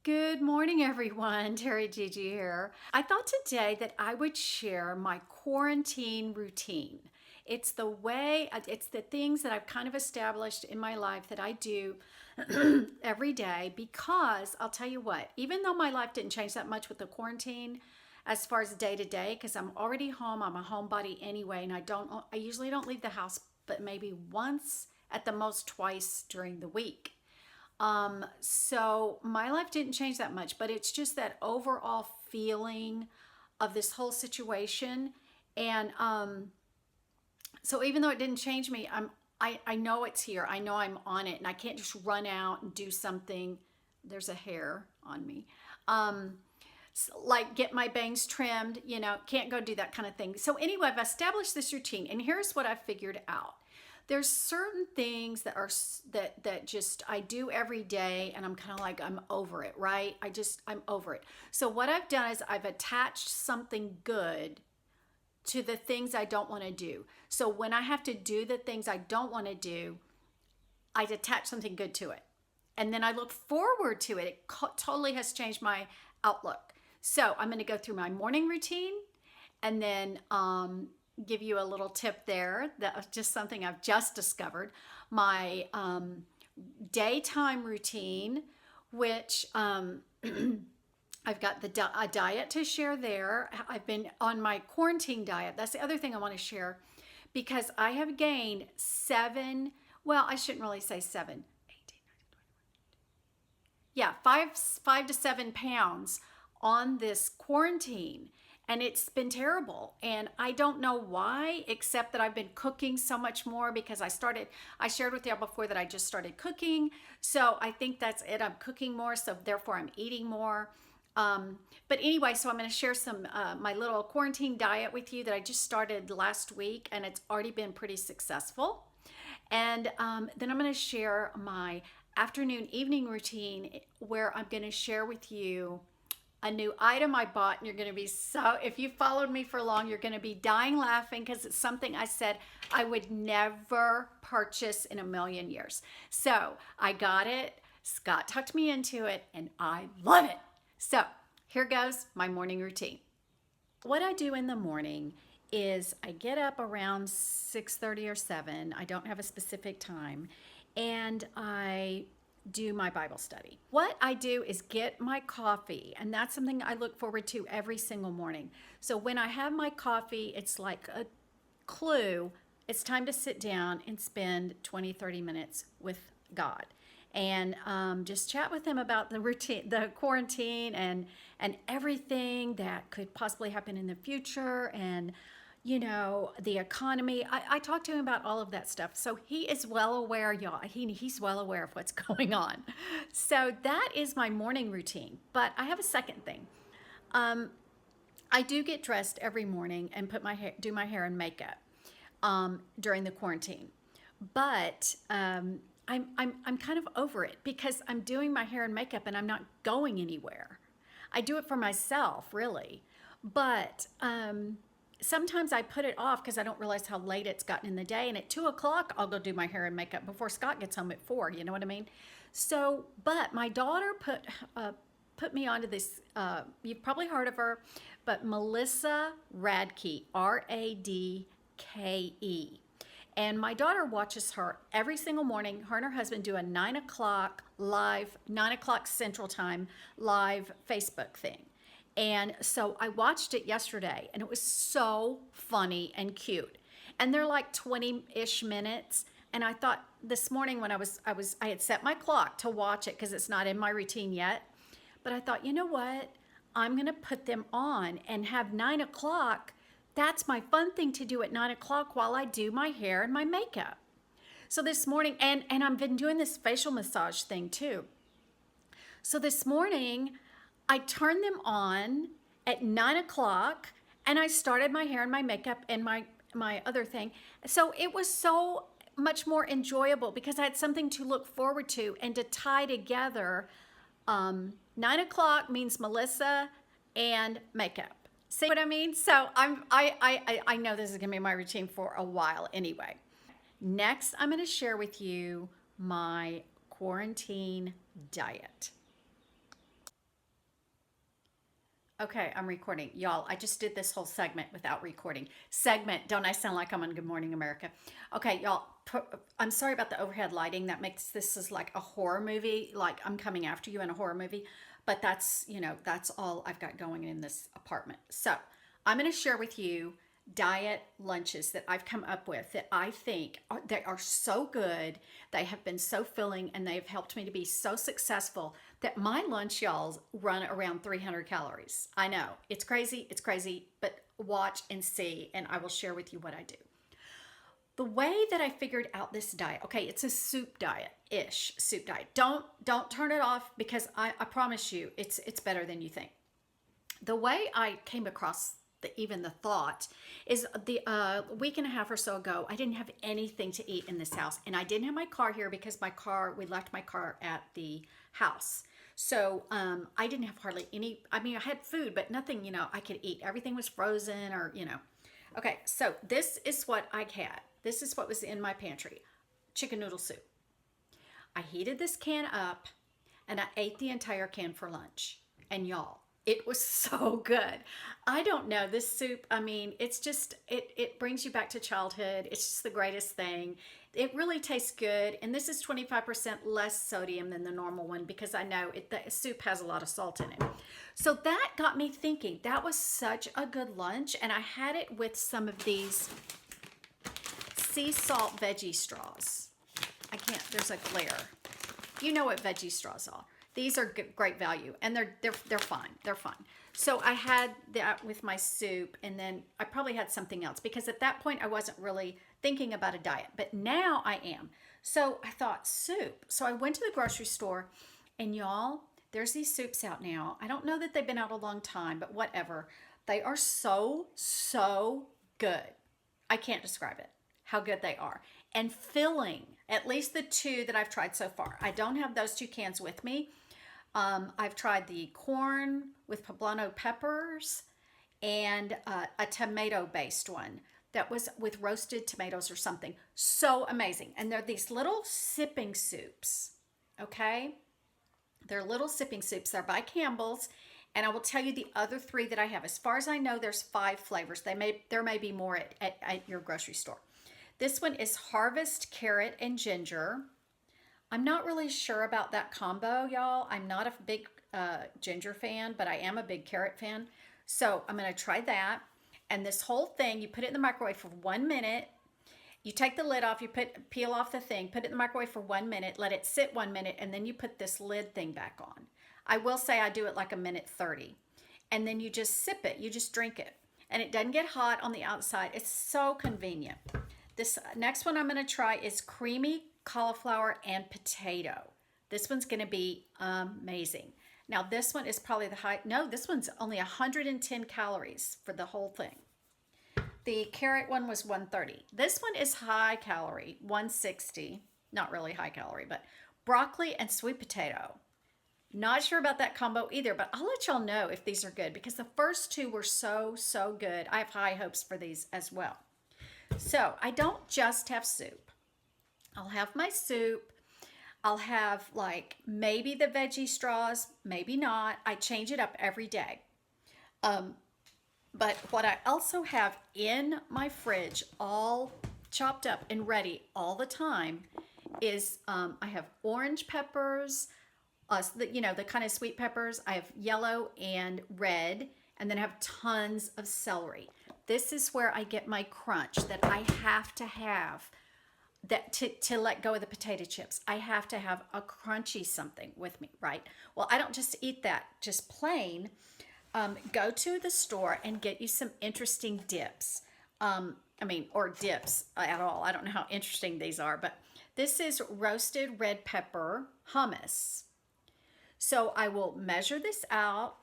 Good morning, everyone. TeriGigi here. I thought today that I would share my quarantine routine. It's it's the things that I've kind of established in my life that I do every day because I'll tell you what, even though my life didn't change that much with the quarantine as far as day to day, because I'm already home, I'm a homebody anyway, and I usually don't leave the house, but maybe once at the most twice during the week. So my life didn't change that much, but it's just that overall feeling of this whole situation. And so even though it didn't change me, I know it's here. I know I'm on it, and I can't just run out and do something. There's a hair on me. Like get my bangs trimmed, can't go do that kind of thing. So anyway, I've established this routine, and here's what I've figured out. There's certain things that just I do every day, and I'm kind of like, I'm over it, right? I'm over it. So what I've done is I've attached something good to the things I don't want to do. So when I have to do the things I don't want to do, I attach something good to it. And then I look forward to it. It totally has changed my outlook. So I'm going to go through my morning routine, and then give you a little tip there. That's just something I've just discovered. My daytime routine, which I've got a diet to share there. I've been on my quarantine diet. That's the other thing I want to share, because I have gained well, I shouldn't really say 7, 18, 19, 20. Yeah, 5 to 7 pounds on this quarantine. And it's been terrible. And I don't know why, except that I've been cooking so much more because I shared with y'all before that I just started cooking. So I think that's it. I'm cooking more, so therefore I'm eating more. But anyway, so I'm going to share my little quarantine diet with you that I just started last week, and it's already been pretty successful. And then I'm going to share my evening routine, where I'm going to share with you a new item I bought, and you're going to be if you followed me for long, you're going to be dying laughing, because it's something I said I would never purchase in a million years. So I got it. Scott tucked me into it, and I love it. So here goes my morning routine. What I do in the morning is I get up around 6:30 or 7. I don't have a specific time, and I do my Bible study. What I do is get my coffee, and that's something I look forward to every single morning. So when I have my coffee, it's like a clue. It's time to sit down and spend 20, 30 minutes with God, and just chat with him about the routine, the quarantine, and everything that could possibly happen in the future, and the economy. I talk to him about all of that stuff. So he is well aware, y'all. He's well aware of what's going on. So that is my morning routine. But I have a second thing. I do get dressed every morning and do my hair and makeup during the quarantine. But I'm kind of over it, because I'm doing my hair and makeup and I'm not going anywhere. I do it for myself, really. But sometimes I put it off because I don't realize how late it's gotten in the day. And at 2 o'clock, I'll go do my hair and makeup before Scott gets home at 4. You know what I mean? So, but my daughter put me onto this. You've probably heard of her, but Melissa Radke, Radke. And my daughter watches her every single morning. Her and her husband do a 9 o'clock Central Time live Facebook thing. And so I watched it yesterday, and it was so funny and cute. And they're like 20-ish minutes. And I thought this morning when I had set my clock to watch it because it's not in my routine yet. But I thought, you know what? I'm going to put them on and have 9 o'clock. That's my fun thing to do at 9 o'clock while I do my hair and my makeup. So this morning, and I've been doing this facial massage thing too. So this morning, I turned them on at 9 o'clock, and I started my hair and my makeup and my other thing. So it was so much more enjoyable because I had something to look forward to and to tie together. 9 o'clock means Melissa and makeup. See what I mean? So I know this is gonna be my routine for a while anyway. Next, I'm gonna share with you my quarantine diet. Okay, I'm recording. Y'all, I just did this whole segment without recording. Segment, don't I sound like I'm on Good Morning America? Okay, y'all, I'm sorry about the overhead lighting. That makes this is like a horror movie, like I'm coming after you in a horror movie. But that's, that's all I've got going in this apartment. So I'm going to share with you diet lunches that I've come up with that I think they are so good. They have been so filling and they've helped me to be so successful that my lunch, y'all, run around 300 calories. I know it's crazy, but watch and see, and I will share with you what I do. The way that I figured out this diet, okay, it's a soup diet-ish, soup diet. Don't turn it off because I promise you it's better than you think. The way I came across even the thought is the week and a half or so ago, I didn't have anything to eat in this house, and I didn't have my car here because we left my car at the house. So I didn't have hardly any. I mean, I had food, but nothing, I could eat. Everything was frozen or. Okay, so this is what I had. This is what was in my pantry: chicken noodle soup. I heated this can up, and I ate the entire can for lunch. And y'all, it was so good. I don't know, this soup, I mean, it's just, it brings you back to childhood. It's just the greatest thing. It really tastes good. And this is 25% less sodium than the normal one because I know the soup has a lot of salt in it. So that got me thinking, that was such a good lunch. And I had it with some of these sea salt veggie straws. There's a glare. You know what veggie straws are. These are great value, and they're fine. They're fine. So I had that with my soup, and then I probably had something else because at that point I wasn't really thinking about a diet, but now I am. So I thought soup. So I went to the grocery store, and y'all, there's these soups out now. I don't know that they've been out a long time, but whatever. They are so good. I can't describe it, how good they are. And filling, at least the two that I've tried so far. I don't have those two cans with me. I've tried the corn with poblano peppers and a tomato-based one that was with roasted tomatoes or something. So amazing. And they're these little sipping soups, okay? They're little sipping soups. They're by Campbell's. And I will tell you the other three that I have. As far as I know, there's 5 flavors. There may be more at your grocery store. This one is Harvest Carrot and Ginger. I'm not really sure about that combo, y'all. I'm not a big ginger fan, but I am a big carrot fan. So I'm going to try that. And this whole thing, you put it in the microwave for 1 minute. You take the lid off, peel off the thing, put it in the microwave for 1 minute, let it sit 1 minute, and then you put this lid thing back on. I will say I do it like 1:30. And then you just sip it, you just drink it. And it doesn't get hot on the outside. It's so convenient. This next one I'm going to try is creamy cauliflower and potato. This one's going to be amazing. Now this one is probably this one's only 110 calories for the whole thing. The carrot one was 130. This one is high calorie, 160. Not really high calorie, but broccoli and sweet potato. Not sure about that combo either, but I'll let y'all know if these are good because the first two were so good. I have high hopes for these as well. So I don't just have soup. I'll have my soup. I'll have like maybe the veggie straws, maybe not. I change it up every day. But what I also have in my fridge, all chopped up and ready all the time, is I have orange peppers, the kind of sweet peppers. I have yellow and red, and then I have tons of celery. This is where I get my crunch that I have to have to let go of the potato chips. I have to have a crunchy something with me, right? Well, I don't just eat that just plain. Go to the store and get you some interesting dips. Or dips at all. I don't know how interesting these are, but this is roasted red pepper hummus. So I will measure this out.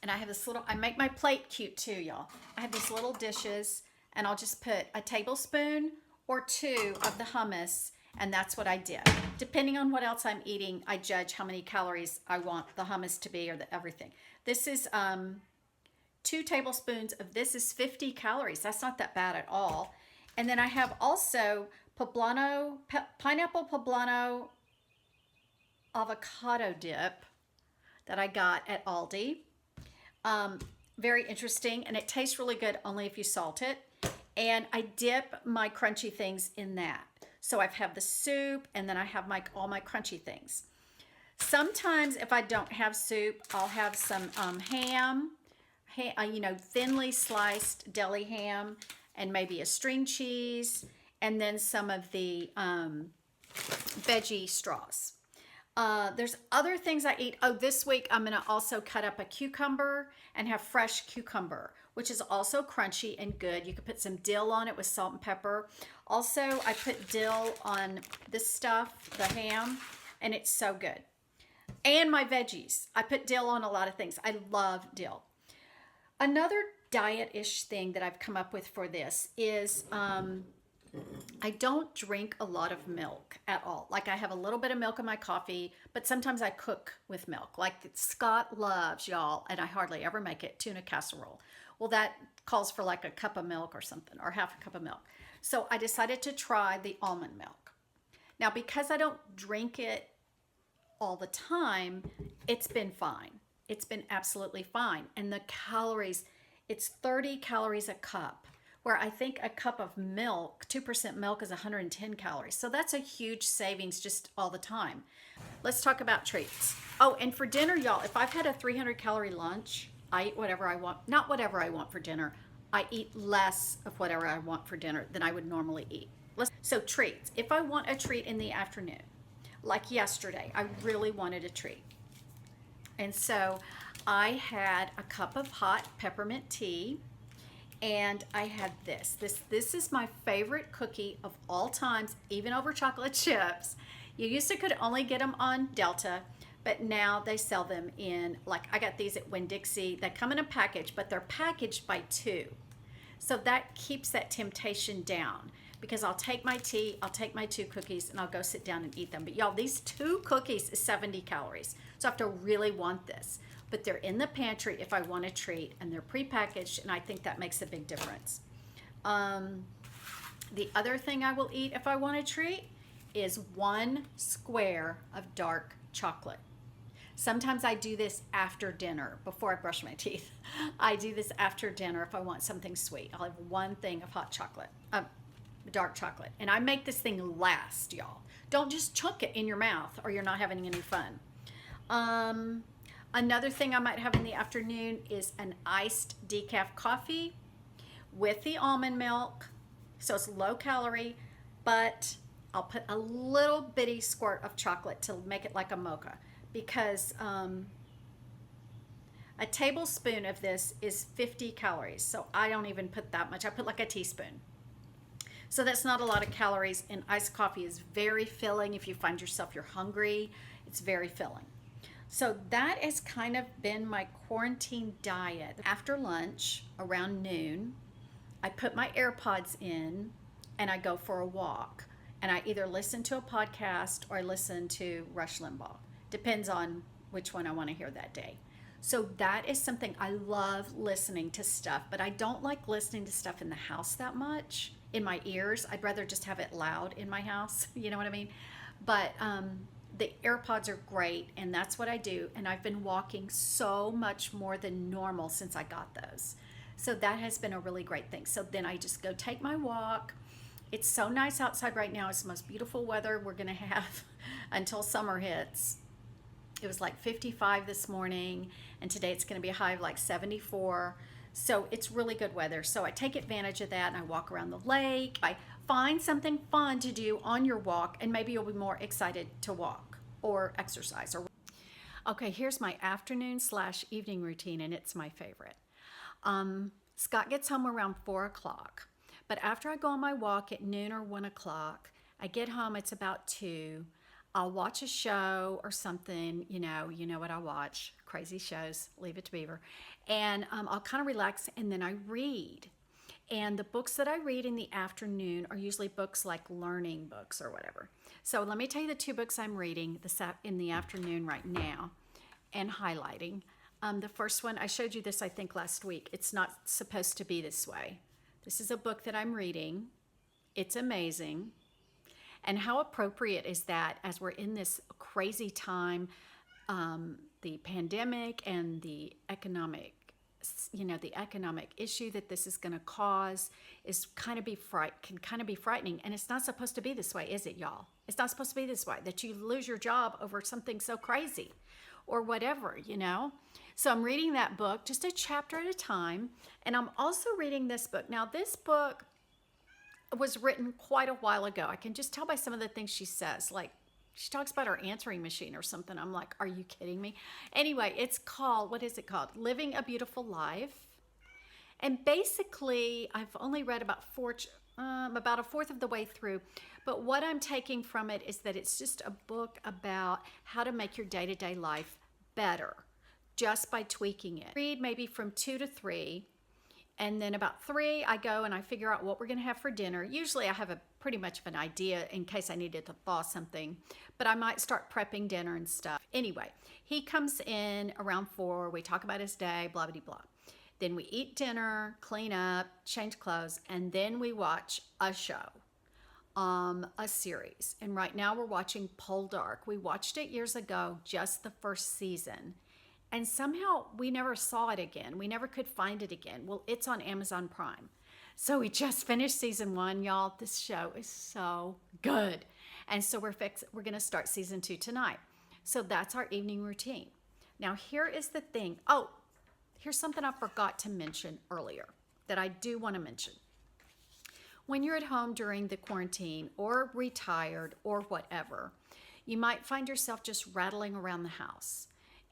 And I have this I make my plate cute too, y'all. I have these little dishes, and I'll just put a tablespoon or 2 of the hummus, and that's what I did. Depending on what else I'm eating, I judge how many calories I want the hummus to be or everything. This is 2 tablespoons of this is 50 calories. That's not that bad at all. And then I have also pineapple poblano avocado dip that I got at Aldi. Very interesting, and it tastes really good only if you salt it. And I dip my crunchy things in that. So I have the soup, and then I have all my crunchy things. Sometimes if I don't have soup, I'll have some thinly sliced deli ham, and maybe a string cheese, and then some of the veggie straws. There's other things I eat. Oh, this week I'm going to also cut up a cucumber and have fresh cucumber, which is also crunchy and good. You could put some dill on it with salt and pepper. Also, I put dill on this stuff, the ham, and it's so good. And my veggies. I put dill on a lot of things. I love dill. Another diet-ish thing that I've come up with for this is I don't drink a lot of milk at all. Like I have a little bit of milk in my coffee, but sometimes I cook with milk. Like Scott loves, y'all, and I hardly ever make it, tuna casserole. Well, that calls for like a cup of milk or something, or half a cup of milk. So I decided to try the almond milk. Now, because I don't drink it all the time, it's been fine. It's been absolutely fine. And the calories, it's 30 calories a cup, where I think a cup of milk, 2% milk, is 110 calories. So that's a huge savings just all the time. Let's talk about treats. Oh, and for dinner, y'all, if I've had a 300-calorie lunch, I eat whatever I want. Not whatever I want for dinner. I eat less of whatever I want for dinner than I would normally eat. So treats. If I want a treat in the afternoon, like yesterday, I really wanted a treat. And so I had a cup of hot peppermint tea, and I had this. This is my favorite cookie of all times, even over chocolate chips. You used to could only get them on Delta, but now they sell them in, like I got these at Winn-Dixie. They come in a package, but they're packaged by 2. So that keeps that temptation down, because I'll take my tea, I'll take my 2 cookies, and I'll go sit down and eat them. But y'all, these 2 cookies is 70 calories. So I have to really want this. But they're in the pantry if I want a treat, and they're prepackaged, and I think that makes a big difference. The other thing I will eat if I want a treat is 1 square of dark chocolate. Sometimes I do this after dinner, before I brush my teeth. I do this after dinner if I want something sweet. I'll have 1 thing of hot chocolate, dark chocolate. And I make this thing last, y'all. Don't just chunk it in your mouth, or you're not having any fun. Another thing I might have in the afternoon is an iced decaf coffee with the almond milk. So it's low calorie, but I'll put a little bitty squirt of chocolate to make it like a mocha, because a tablespoon of this is 50 calories. So I don't even put that much. I put like a teaspoon. So that's not a lot of calories, and iced coffee is very filling. If you find yourself you're hungry, it's very filling. So that has kind of been my quarantine diet. After lunch, around noon, I put my AirPods in and I go for a walk. And I either listen to a podcast or I listen to Rush Limbaugh. Depends on which one I want to hear that day. So that is something I love, listening to stuff, but I don't like listening to stuff in the house that much, in my ears. I'd rather just have it loud in my house. You know what I mean? But the AirPods are great, and that's what I do. And I've been walking so much more than normal since I got those. So that has been a really great thing. So then I just go take my walk. It's so nice outside right now. It's the most beautiful weather we're going to have until summer hits. It was like 55 this morning, and today it's going to be a high of like 74. So it's really good weather. So I take advantage of that, and I walk around the lake. I find something fun to do on your walk, and maybe you'll be more excited to walk or exercise. Okay, here's my afternoon/evening routine, and it's my favorite. Scott gets home around 4 o'clock, but after I go on my walk at noon or 1 o'clock, I get home, it's about 2. I'll watch a show or something, you know what I watch, crazy shows, Leave It to Beaver, and I'll kind of relax, and then I read. And the books that I read in the afternoon are usually books like learning books or whatever. So let me tell you the 2 books I'm reading in the afternoon right now and highlighting. The first one, I showed you this, I think, last week. It's Not Supposed to Be This Way. This is a book that I'm reading. It's amazing. And how appropriate is that as we're in this crazy time, the pandemic and the economic the economic issue that this is going to cause is can kind of be frightening. And it's not supposed to be this way, is it, y'all? It's not supposed to be this way, that you lose your job over something so crazy or whatever, So I'm reading that book just a chapter at a time. And I'm also reading this book. Now, this book was written quite a while ago. I can just tell by some of the things she says. Like, she talks about her answering machine or something. I'm like, are you kidding me? Anyway, it's called, what is it called? Living a Beautiful Life. And basically, I've only read about a fourth of the way through. But what I'm taking from it is that it's just a book about how to make your day-to-day life better just by tweaking it. Read maybe from 2 to 3. And then about 3, I go and I figure out what we're going to have for dinner. Usually I have a pretty much of an idea in case I needed to thaw something, but I might start prepping dinner and stuff. Anyway, he comes in around 4. We talk about his day, blah, blah, blah. Then we eat dinner, clean up, change clothes, and then we watch a show, a series. And right now we're watching Poldark. We watched it years ago, just the first season. And somehow we never saw it again. We never could find it again. Well, it's on Amazon Prime. So we just finished season 1, y'all. This show is so good. And so we're going to start season 2 tonight. So that's our evening routine. Now, here is the thing. Oh, here's something I forgot to mention earlier that I do want to mention. When you're at home during the quarantine or retired or whatever, you might find yourself just rattling around the house.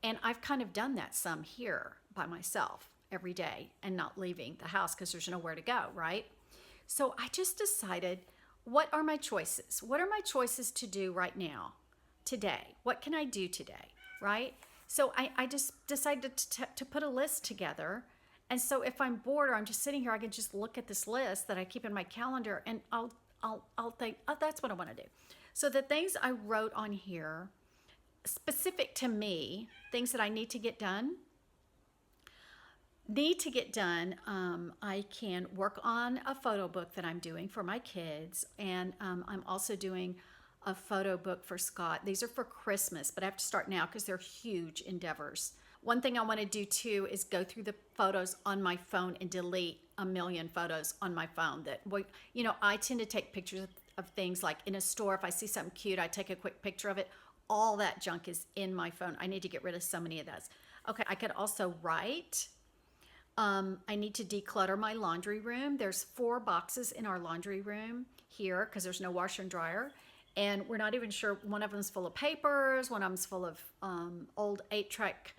And I've kind of done that some here by myself every day and not leaving the house because there's nowhere to go, right? So I just decided, what are my choices? What are my choices to do right now, today? What can I do today, right? So I just decided to put a list together. And so if I'm bored or I'm just sitting here, I can just look at this list that I keep in my calendar and I'll think, oh, that's what I want to do. So the things I wrote on here, specific to me, things that I need to get done. I can work on a photo book that I'm doing for my kids. And I'm also doing a photo book for Scott. These are for Christmas, but I have to start now because they're huge endeavors. One thing I want to do too is go through the photos on my phone and delete a million photos on my phone that, I tend to take pictures of things like in a store. If I see something cute, I take a quick picture of it. All that junk is in my phone. I need to get rid of so many of those. Okay, I could also write. I need to declutter my laundry room. There's 4 boxes in our laundry room here because there's no washer and dryer. And we're not even sure. One of them's full of papers. One of them's full of old 8-track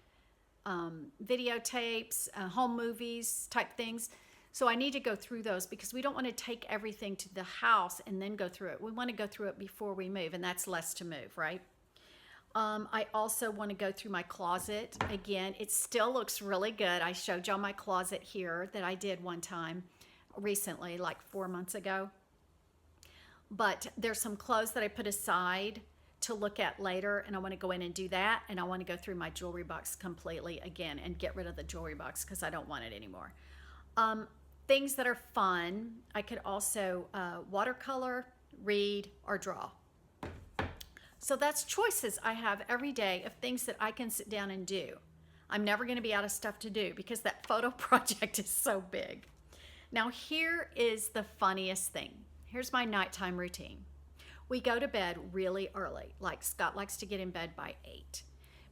videotapes, home movies type things. So I need to go through those because we don't want to take everything to the house and then go through it. We want to go through it before we move, and that's less to move, right? I also want to go through my closet. Again, it still looks really good. I showed y'all my closet here that I did one time recently, like 4 months ago. But there's some clothes that I put aside to look at later, and I want to go in and do that. And I want to go through my jewelry box completely again and get rid of the jewelry box because I don't want it anymore. Things that are fun, I could also watercolor, read, or draw. So that's choices I have every day of things that I can sit down and do. I'm never going to be out of stuff to do because that photo project is so big. Now here is the funniest thing. Here's my nighttime routine. We go to bed really early. Like Scott likes to get in bed by 8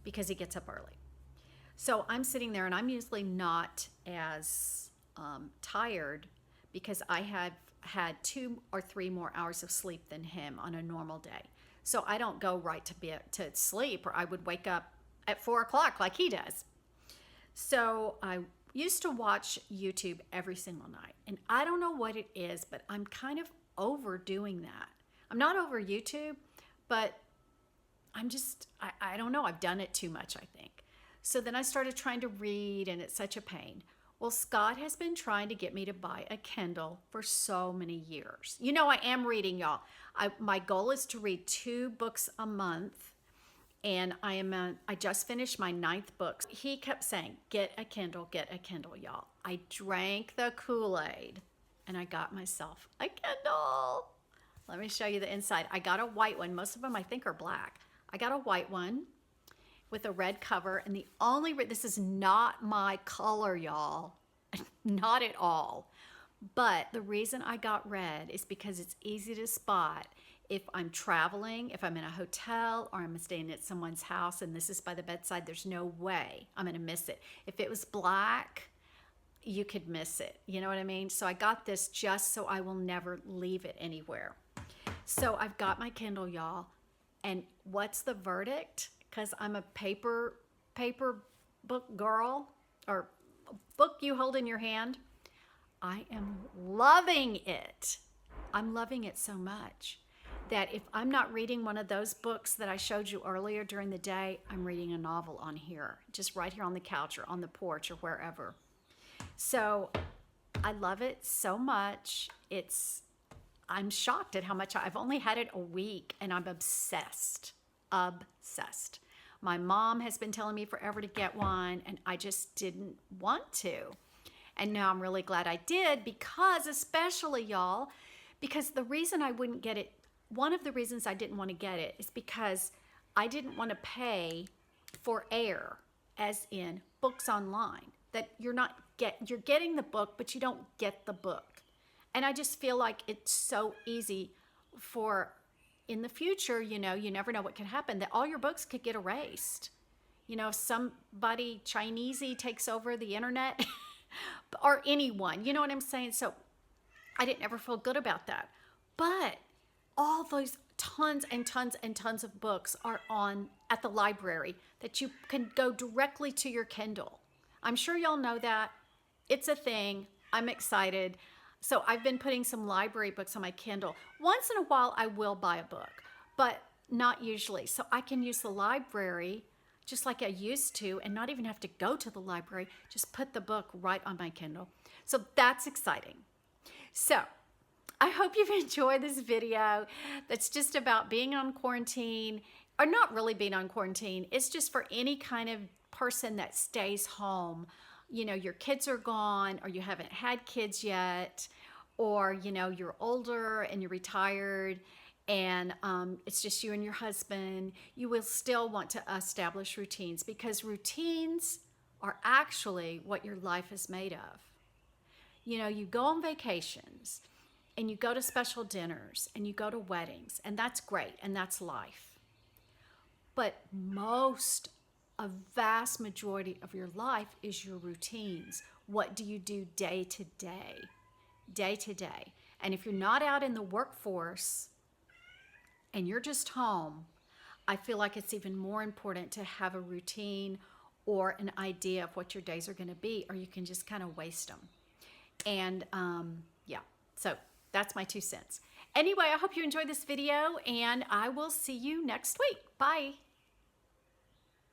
because he gets up early. So I'm sitting there and I'm usually not as tired because I have had 2 or 3 more hours of sleep than him on a normal day. So I don't go right to sleep, or I would wake up at 4 o'clock like he does. So I used to watch YouTube every single night. And I don't know what it is, but I'm kind of overdoing that. I'm not over YouTube, but I don't know. I've done it too much, I think. So then I started trying to read, and it's such a pain. Well, Scott has been trying to get me to buy a Kindle for so many years. I am reading, y'all. My goal is to read 2 books a month, and I just finished my 9th book. He kept saying, get a Kindle, y'all. I drank the Kool-Aid, and I got myself a Kindle. Let me show you the inside. I got a white one. Most of them, I think, are black. I got a white one, with a red cover. And the only, this is not my color, y'all. Not at all. But the reason I got red is because it's easy to spot if I'm traveling, if I'm in a hotel, or I'm staying at someone's house and this is by the bedside. There's no way I'm going to miss it. If it was black, you could miss it. You know what I mean? So I got this just so I will never leave it anywhere. So I've got my Kindle, y'all. And what's the verdict? Because I'm a paper book girl, or book you hold in your hand. I am loving it. I'm loving it so much that if I'm not reading one of those books that I showed you earlier during the day, I'm reading a novel on here, just right here on the couch or on the porch or wherever. So I love it so much. I'm shocked at how much I've only had it a week and I'm obsessed. Obsessed. My mom has been telling me forever to get one and I just didn't want to. And now I'm really glad I did because, especially y'all, because the reason I wouldn't get it, one of the reasons I didn't want to get it is because I didn't want to pay for air, as in books online, that you're getting the book, but you don't get the book. And I just feel like it's so easy for, in the future, you know, you never know what can happen, that all your books could get erased. You know, somebody Chinesey takes over the internet or anyone, you know what I'm saying? So I didn't ever feel good about that. But all those tons and tons and tons of books are at the library that you can go directly to your Kindle. I'm sure y'all know that. It's a thing. I'm excited. So I've been putting some library books on my Kindle. Once in a while, I will buy a book, but not usually. So I can use the library just like I used to and not even have to go to the library. Just put the book right on my Kindle. So that's exciting. So I hope you've enjoyed this video that's just about being on quarantine, or not really being on quarantine. It's just for any kind of person that stays home. You know, your kids are gone, or you haven't had kids yet, or, you know, you're older and you're retired and it's just you and your husband. You will still want to establish routines because routines are actually what your life is made of. You know, you go on vacations and you go to special dinners and you go to weddings, and that's great and that's life. But a vast majority of your life is your routines. What do you do day to day? Day to day. And if you're not out in the workforce and you're just home, I feel like it's even more important to have a routine or an idea of what your days are going to be, or you can just kind of waste them. And yeah, so that's my 2 cents. Anyway, I hope you enjoyed this video and I will see you next week. Bye.